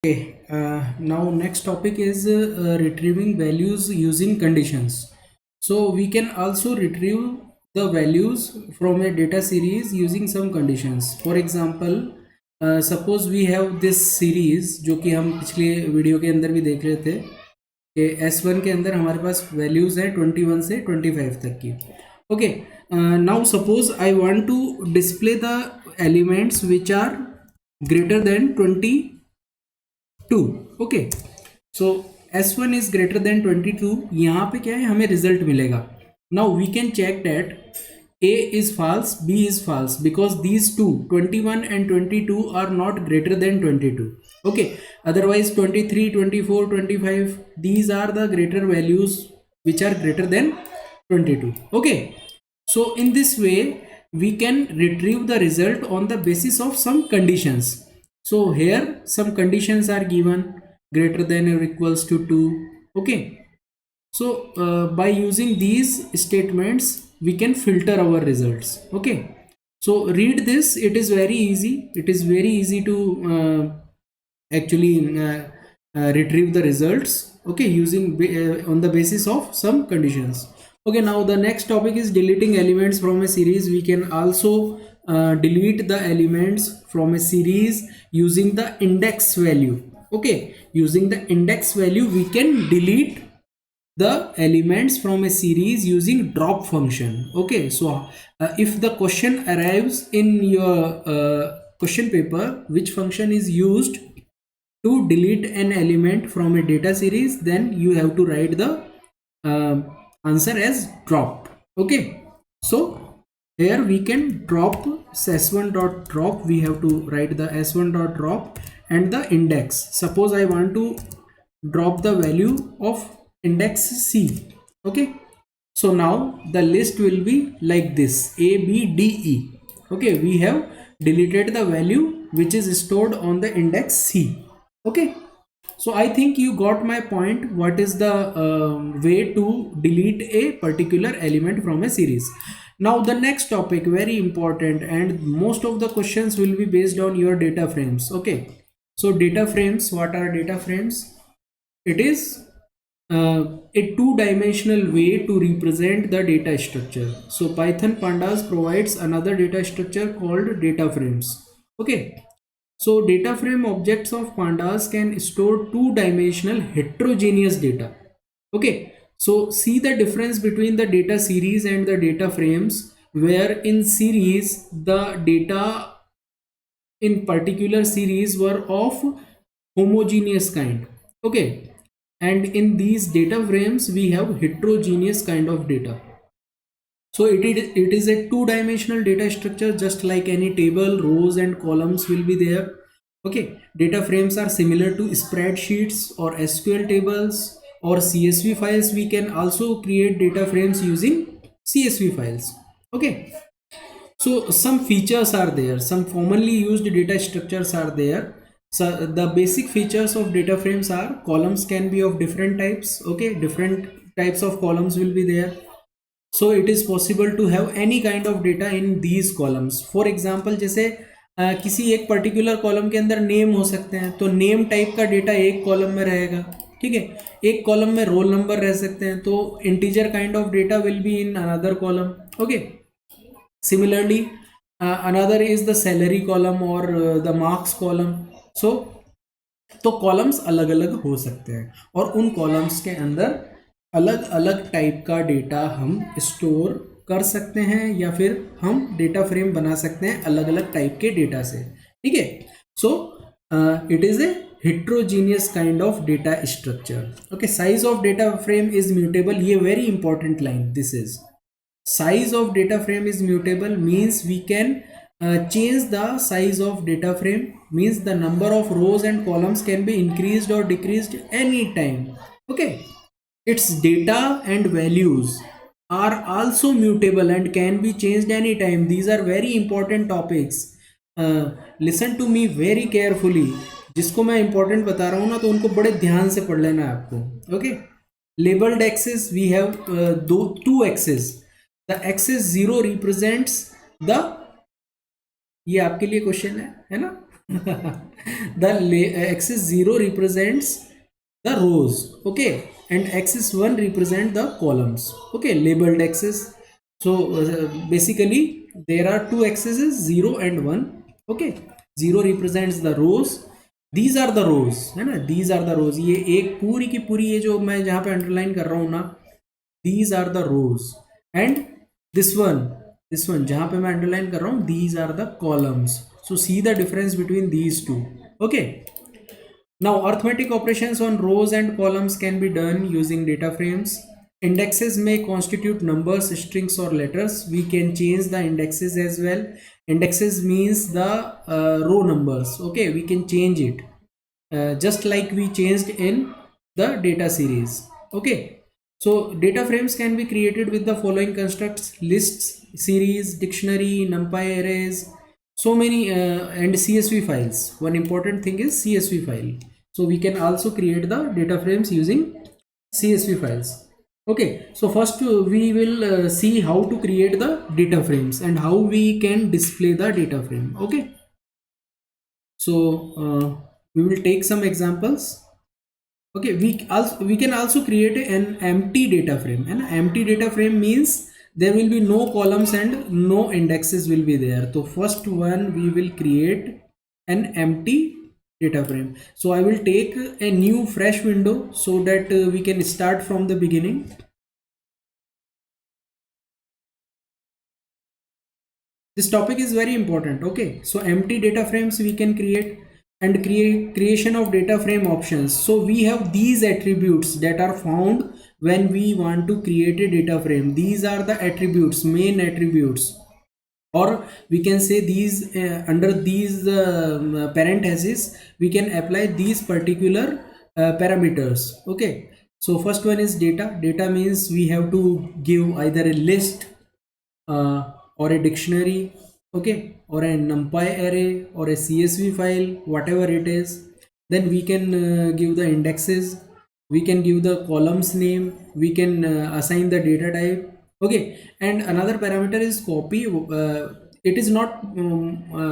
Okay, now next topic is retrieving values using conditions. So we can also retrieve the values from a data series using some conditions. For example, suppose we have this series जो कि हम पिछले video के अंदर भी देख रहे थे कि S1 के अंदर हमारे पास वैल्यूज हैं 21 से 25 तक की. Okay, now suppose I want to display the elements which are greater than 22. Okay, so S1 is greater than 22. यहाँ पे क्या है, हमें रिजल्ट मिलेगा. Now we can check that A is false, B is false because these two 21 and 22 are not greater than 22. Okay, otherwise 23, 24, 25, these are the greater values which are greater than 22. Okay, so in this way we can retrieve the result on the basis of some conditions. So here some conditions are given: greater than or equals to 2. Okay, so by using these statements we can filter our results. Okay, so read this, it is very easy. It is very easy to actually retrieve the results. Okay, using on the basis of some conditions. Okay, now the next topic is deleting elements from a series. We can also delete the elements from a series using the index value. Okay, using the index value we can delete the elements from a series using drop function. Okay, so if the question arrives in your question paper, which function is used to delete an element from a data series, then you have to write the answer as drop. Okay, so here we can drop s1 dot drop. We have to write the s1 dot drop and the index. Suppose I want to drop the value of index C. Okay, so now the list will be like this: A, B, D, E. Okay, we have deleted the value which is stored on the index C. Okay, so I think you got my point. What is the way to delete a particular element from a series? Now the next topic, very important, and most of the questions will be based on your data frames. Okay, so data frames, what are data frames? It is a two-dimensional way to represent the data structure. So Python pandas provides another data structure called data frames. Okay, so data frame objects of pandas can store two-dimensional heterogeneous data. Okay, so see the difference between the data series and the data frames, where in series the data in particular series were of homogeneous kind. Okay, and in these data frames we have heterogeneous kind of data. So it is a two-dimensional data structure, just like any table. Rows and columns will be there. Okay, data frames are similar to spreadsheets or SQL tables or CSV files. We can also create data frames using CSV files. Okay, so some features are there, some commonly used data structures are there. So the basic features of data frames are: columns can be of different types. Okay, different types of columns will be there. So it is possible to have any kind of data in these columns. For example, जैसे किसी एक particular column के अंदर name हो सकते हैं, तो name type का डेटा एक कॉलम में रहेगा. ठीक है, एक कॉलम में रोल नंबर रह सकते हैं, तो integer kind of data will be in another column. Okay, similarly another is the salary column or the marks column. So तो कॉलम्स अलग अलग हो सकते हैं, और उन कॉलम्स के अंदर अलग अलग टाइप का डेटा हम स्टोर कर सकते हैं, या फिर हम डेटा फ्रेम बना सकते हैं अलग अलग टाइप के डेटा से. ठीक है, so it is a heterogeneous kind of data structure. Okay, size of data frame is mutable. ये very important line this is. Size of data frame is mutable means we can change the size of data frame, means the number of rows and columns can be increased or decreased anytime. Okay, its data and values are also mutable and can be changed anytime. These are very important topics. Listen to me very carefully. जिसको मैं important बता रहा हूँ ना, तो उनको बड़े ध्यान से पढ़ लेना है आपको. Okay, labeled axis we have two axes. The axis 0 represents the, ये आपके लिए क्वेश्चन है ना, axis 0 represents the rows, okay, and axis 1 represent the columns, okay, labeled axis. So basically there are two axes, 0 and 1, okay. 0 represents the rows, these are the rows है ना, these are the rows, ये एक पूरी की पूरी ये जो मैं जहाँ पे अंडरलाइन कर रहा हूँ ना, these are the rows, and this one, this one जहाँ पे मैं अंडरलाइन कर रहा हूँ, these are the columns. So see the difference between these two, okay. Now, arithmetic operations on rows and columns can be done using data frames. Indexes may constitute numbers, strings, or letters. We can change the indexes as well. Indexes means the row numbers. Okay, we can change it just like we changed in the data series. Okay, so data frames can be created with the following constructs: lists, series, dictionary, numpy arrays, so many and CSV files. One important thing is CSV file. So we can also create the data frames using CSV files. Okay, so first we will see how to create the data frames and how we can display the data frame. Okay, so we will take some examples. Okay, we can also create an empty data frame. An empty data frame means there will be no columns and no indexes will be there. So first one we will create an empty data frame. So I will take a new fresh window so that we can start from the beginning. This topic is very important. Okay, so empty data frames we can create, and creation of data frame options. So we have these attributes that are found when we want to create a data frame. These are the attributes, main attributes, or we can say these under these parentheses we can apply these particular parameters. Okay, so first one is data. Data means we have to give either a list or a dictionary, okay, or a numpy array or a CSV file, whatever it is. Then we can give the indexes, we can give the columns name, we can assign the data type, okay. And another parameter is copy. It is not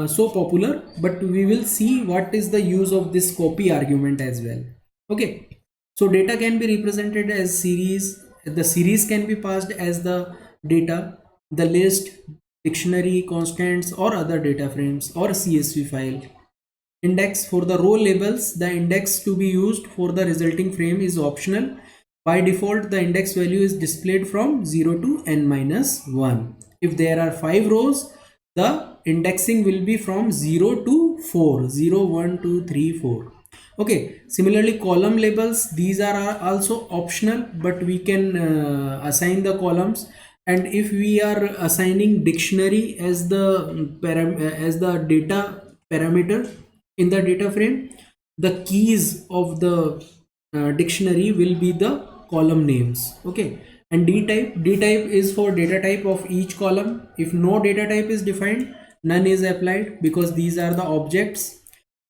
so popular, but we will see what is the use of this copy argument as well. Okay, so data can be represented as series. The series can be passed as the data, the list, dictionary, constants, or other data frames, or CSV file. Index for the row labels. The index to be used for the resulting frame is optional. By default, the index value is displayed from 0 to n minus 1. If there are 5 rows, the indexing will be from 0 to 4. 0, 1, 2, 3, 4. Okay, similarly column labels, these are also optional, but we can assign the columns. And if we are assigning dictionary as the data parameter in the data frame, the keys of the dictionary will be the column names. Okay, and d type is for data type of each column. If no data type is defined, none is applied because these are the objects.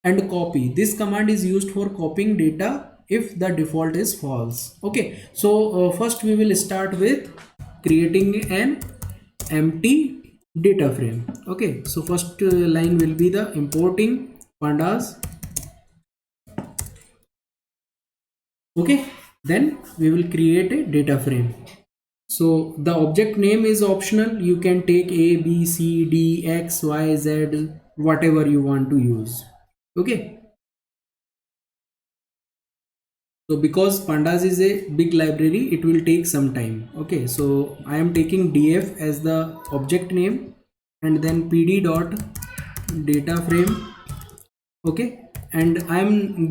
And copy, this command is used for copying data if the default is false. Okay, so first we will start with creating an empty data frame. Okay, so first line will be the importing pandas. Okay, then we will create a data frame. So the object name is optional. You can take A, B, C, D, X, Y, Z, whatever you want to use. Okay, so because pandas is a big library, it will take some time. Okay, so I am taking df as the object name, and then pd dot data frame. Okay, and I'm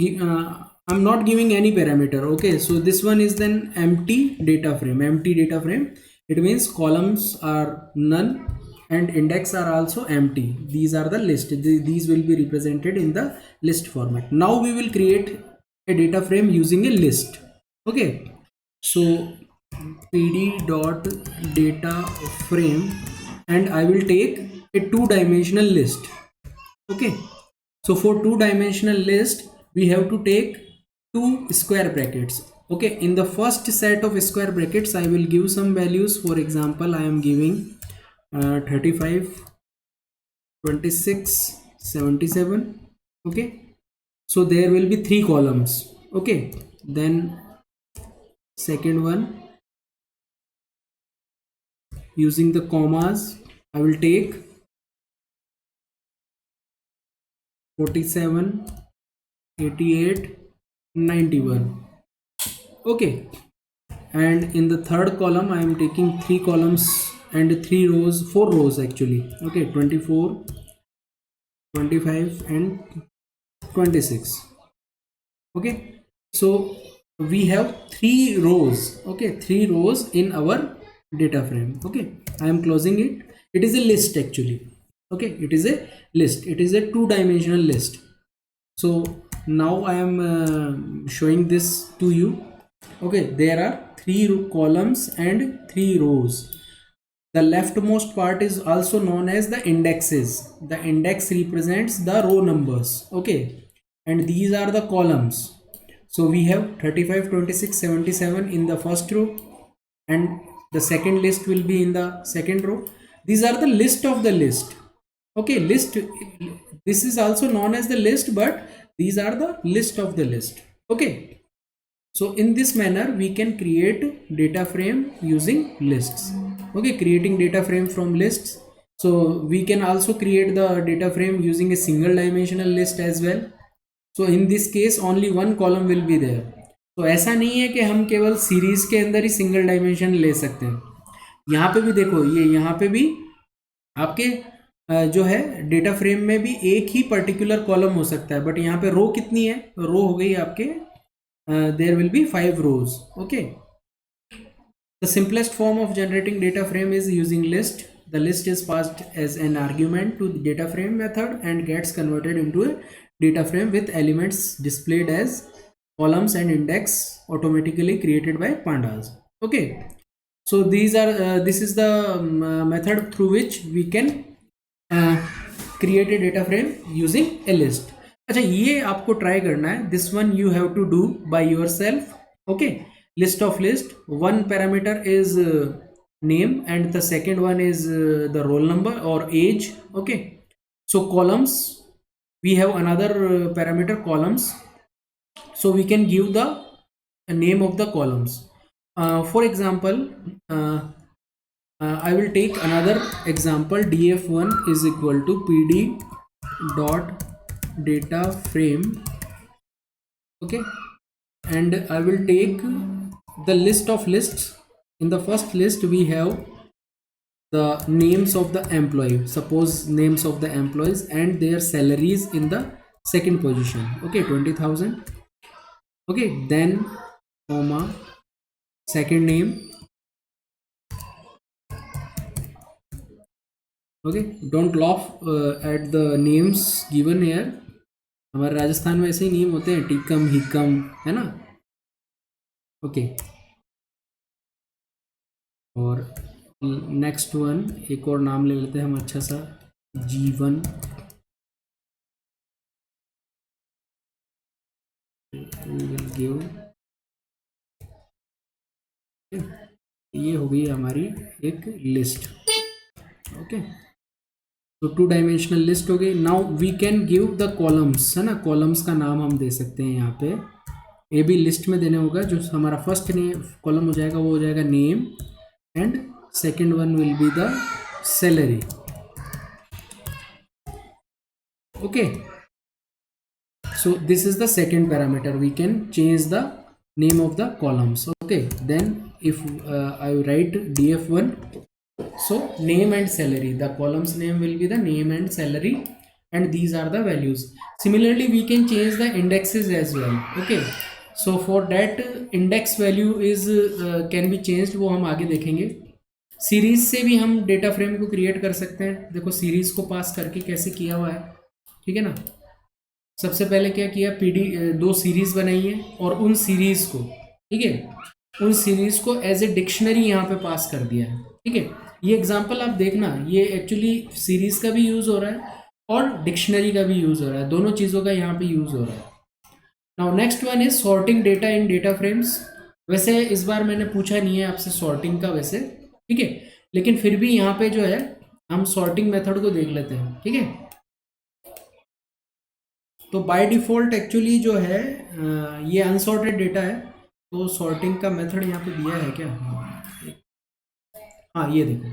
not giving any parameter. Okay, so this one is then empty data frame. Empty data frame, it means columns are none and index are also empty. These are the list. These will be represented in the list format. Now we will create a data frame using a list. Okay, so pd dot data frame, and I will take a two-dimensional list. Okay, so for two-dimensional list we have to take two square brackets. Okay, in the first set of square brackets I will give some values. For example, I am giving 35, 26, 77. Okay, so there will be 3 columns. Okay, then second one, using the commas, I will take 47, 88, 91. Okay, and in the third column I am taking 3 columns and 3 rows, 4 rows actually. Okay, 24, 25 and 26. Okay, so we have 3 rows. Okay, 3 rows in our data frame. Okay, I am closing it. It is a list actually. Okay, it is a list, it is a 2-dimensional list. So now I am showing this to you. Okay, there are 3 columns and 3 rows. The leftmost part is also known as the indexes. The index represents the row numbers. Okay, and these are the columns. So we have 35, 26, 77 in the first row, and the second list will be in the second row. These are the list of the list. Okay, list, this is also known as the list, but these are the list of the list. Okay, so in this manner we can create data frame using lists. Okay, creating data frame from lists. So we can also create the data frame using a single dimensional list as well. So in this case only one column will be there. तो ऐसा नहीं है कि हम केवल series के अंदर ही single dimension ले सकते हैं. यहाँ पे भी देखो, ये यहाँ पे भी आपके जो है डेटा फ्रेम में भी एक ही पर्टिकुलर कॉलम हो सकता है, बट यहाँ पे रो कितनी है, रो हो गई आपके there will be 5 rows. Okay, the simplest form of generating data frame is using list. The list is passed as an argument to the data frame method and gets converted into a data frame with elements displayed as columns and index automatically created by pandas. Okay, so these are this is the method through which we can create a data frame using a list. अच्छा, ये आपको try करना है. This one you have to do by yourself. Okay, list of list, one parameter is name and the second one is the roll number और age. Okay, so columns, we have another parameter columns, so we can give the name of the columns. For example, I will take another example. df1 is equal to pd dot data frame. Okay, and I will take the list of lists. In the first list we have the names of the employee, suppose names of the employees and their salaries in the second position. Okay, 20,000. Okay, then comma, second name. Okay, don't laugh at the names given here. हमारे राजस्थान में ऐसे ही name होते हैं, टिकम हिकम, है ना. Okay, और next one, एक और नाम ले लेते हैं हम अच्छा सा, जीवन. विल गिव, ये हो गई हमारी एक लिस्ट. ओके, तो 2-डायमेंशनल लिस्ट हो गई. Now we can give the columns, है ना. कॉलम्स का नाम हम दे सकते हैं यहाँ पे. ए भी लिस्ट में देने होगा. जो हमारा फर्स्ट नेम कॉलम हो जाएगा वो हो जाएगा name, and second one will be the salary. Okay, so this is the second parameter. We can change the name of the columns. Okay, then if I write df1, so name and salary, the columns name will be the name and salary, and these are the values. Similarly we can change the indexes as well. Okay, so for that index value is can be changed, वो हम आगे देखेंगे. Series से भी हम data frame को create कर सकते हैं. देखो सीरीज को पास करके कैसे किया हुआ है, ठीक है ना. सबसे पहले क्या किया, पीडी 2 सीरीज बनाई है और उन सीरीज को, ठीक है, उन सीरीज को एज ए डिक्शनरी यहाँ पे पास कर दिया है. ठीक है, ये एग्जांपल आप देखना, ये एक्चुअली सीरीज का भी यूज हो रहा है और डिक्शनरी का भी यूज हो रहा है, दोनों चीज़ों का यहाँ पे यूज हो रहा है. Now next one is sorting data in data frames. वैसे इस बार मैंने पूछा नहीं है आपसे सॉर्टिंग का वैसे, ठीक है, लेकिन फिर भी यहाँ पे जो है हम सॉर्टिंग मेथड को देख लेते हैं. ठीक है, तो बाय डिफ़ॉल्ट एक्चुअली जो है ये अनसॉर्टेड डेटा है, तो सॉर्टिंग का मेथड यहाँ पे दिया है क्या? हाँ ये देखो,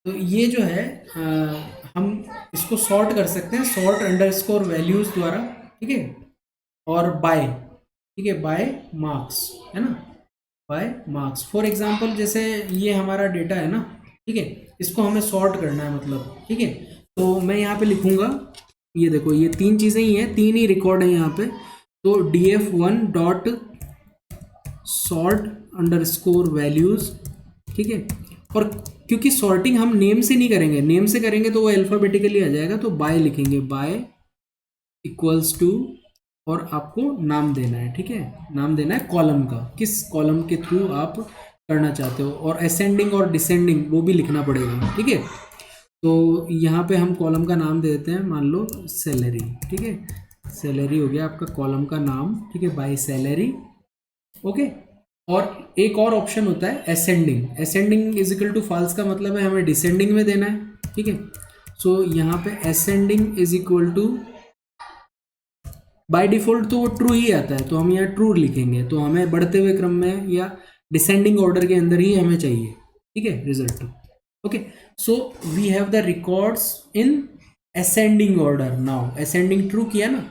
तो ये जो है हम इसको सॉर्ट कर सकते हैं सॉर्ट अंडरस्कोर वैल्यूज़ द्वारा, ठीक है, और बाय, ठीक है, बाय मार्क्स, है ना, बाय मार्क्स। फॉर एग्जांपल जैसे ये हमारा डेटा है ना, ठीक है, इसको हमें सॉर्ट करना है मतलब, ठीक है, तो मैं यहाँ पे लिखूँगा, ये देखो ये तीन चीज़ें ही हैं, तीन ही रिकॉर्ड हैं यहाँ पे, तो df1 dot sort underscore values, ठीक है, और क्योंकि सॉर्टिंग हम नेम से नहीं करेंगे, नेम से करेंगे तो वो अल्फ़ाबेटिकली आ जाएगा, तो बाय लिखेंगे, बाय इक्वल्स टू, और आपको नाम देना है, ठीक है, नाम देना है कॉलम का, किस कॉलम के थ्रू आप करना चाहते हो, और असेंडिंग और डिसेंडिंग वो भी लिखना पड़ेगा, ठीक है। तो यहाँ पे हम कॉलम का नाम दे देते हैं, मान लो सैलरी, ठीक है, सैलरी हो गया आपका कॉलम का नाम, ठीक है, बाय सैलरी, ओके। और एक और ऑप्शन होता है ascending, ascending is equal to false का मतलब है हमें डिसेंडिंग में देना है, ठीक है। सो यहाँ पे ascending is equal to, by default तो वो ट्रू ही आता है, तो हम यहाँ ट्रू लिखेंगे, तो हमें बढ़ते हुए क्रम में या डिसेंडिंग ऑर्डर के अंदर ही हमें चाहिए, ठीक है, result, okay. So we have the records in ascending order. Now ascending true किया ना,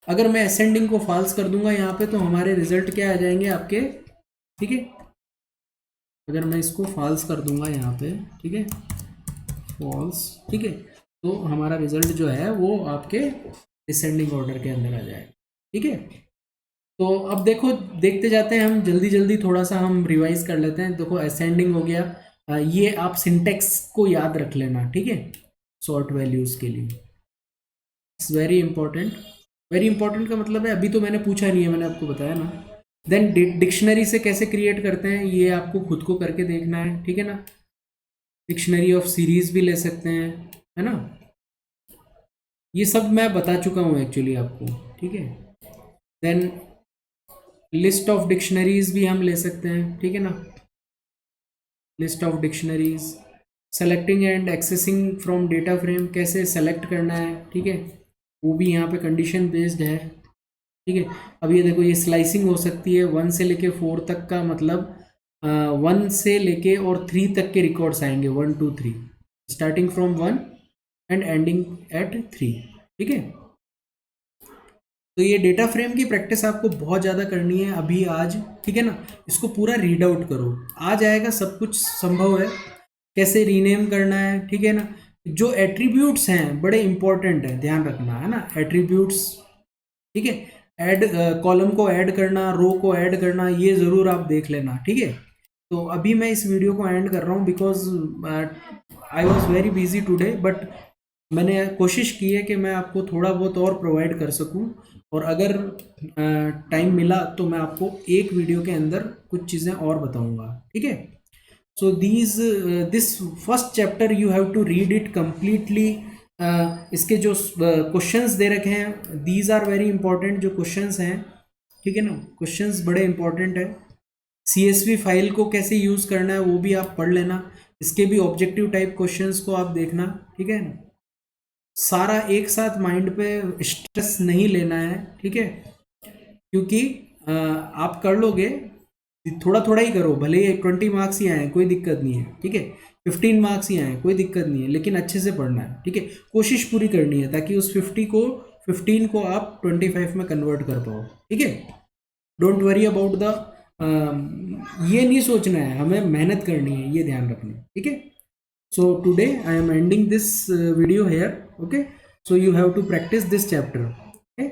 अगर मैं असेंडिंग को फॉल्स कर दूंगा यहाँ पे, तो हमारे रिजल्ट क्या आ जाएंगे आपके, ठीक है, अगर मैं इसको फॉल्स कर दूंगा यहाँ पे, ठीक है, फॉल्स, ठीक है, तो हमारा रिजल्ट जो है वो आपके डिसेंडिंग ऑर्डर के अंदर आ जाएगा, ठीक है। तो अब देखो देखते जाते हैं हम, जल्दी जल्दी थोड़ा सा हम रिवाइज कर लेते हैं। देखो असेंडिंग हो गया, ये आप सिंटेक्स को याद रख लेना, ठीक है, शॉर्ट वैल्यूज के लिए, it's very important. Very important का मतलब है, अभी तो मैंने पूछा नहीं है, मैंने आपको बताया ना। देन डिक्शनरी से कैसे क्रिएट करते हैं ये आपको खुद को करके देखना है, ठीक है ना, डिक्शनरी ऑफ सीरीज भी ले सकते हैं, है ना, ये सब मैं बता चुका हूँ एक्चुअली आपको, ठीक है। देन लिस्ट ऑफ डिक्शनरीज भी हम ले सकते हैं, ठीक है ना, list of dictionaries, selecting and accessing from data frame, कैसे सेलेक्ट करना है, ठीक है, वो भी यहाँ पे कंडीशन बेस्ड है, ठीक है। अब ये देखो ये स्लाइसिंग हो सकती है 1 से लेके 4 तक का, मतलब 1 से लेके और 3 तक के रिकॉर्ड्स आएंगे, 1 2 3, starting from 1 and ending eight 3, ठीक है। तो ये डेटा फ्रेम की प्रैक्टिस आपको बहुत ज़्यादा करनी है अभी आज, ठीक है ना, इसको पूरा रीड आउट करो, आ जाएगा, सब कुछ संभव है, कैसे रीनेम करना है, ठीक है ना, जो एट्रीब्यूट्स हैं बड़े इंपॉर्टेंट है, ध्यान रखना है ना, एट्रीब्यूट्स, ठीक है, ऐड कॉलम को ऐड करना, रो को ऐड करना, ये ज़रूर आप देख लेना, ठीक है। तो अभी मैं इस वीडियो को एंड कर रहा हूँ, because I was very busy today, but मैंने कोशिश की है कि मैं आपको थोड़ा बहुत और प्रोवाइड कर सकूं, और अगर टाइम मिला तो मैं आपको एक वीडियो के अंदर कुछ चीज़ें और बताऊंगा, ठीक है। So this first chapter you have to read it completely. इसके जो क्वेश्चंस दे रखे हैं, दीज आर वेरी इंपॉर्टेंट, जो क्वेश्चंस हैं, ठीक है ना, क्वेश्चंस बड़े इंपॉर्टेंट है। CSV फाइल को कैसे यूज़ करना है वो भी आप पढ़ लेना, इसके भी ऑब्जेक्टिव टाइप क्वेश्चंस को आप देखना, ठीक है ना, सारा एक साथ माइंड पे स्ट्रेस नहीं लेना है, ठीक है, क्योंकि आप कर लोगे, थोड़ा थोड़ा ही करो, भले ही 20 मार्क्स ही आए कोई दिक्कत नहीं है, ठीक है, 15 मार्क्स ही आए कोई दिक्कत नहीं है, लेकिन अच्छे से पढ़ना है, ठीक है, कोशिश पूरी करनी है ताकि उस 15 को आप 25 में कन्वर्ट कर पाओ, ठीक है। डोंट वरी अबाउट द, ये नहीं सोचना है, हमें मेहनत करनी है, ये ध्यान रखना है, ठीक है। So today I am ending this video here, okay, so you have to practice this chapter, okay.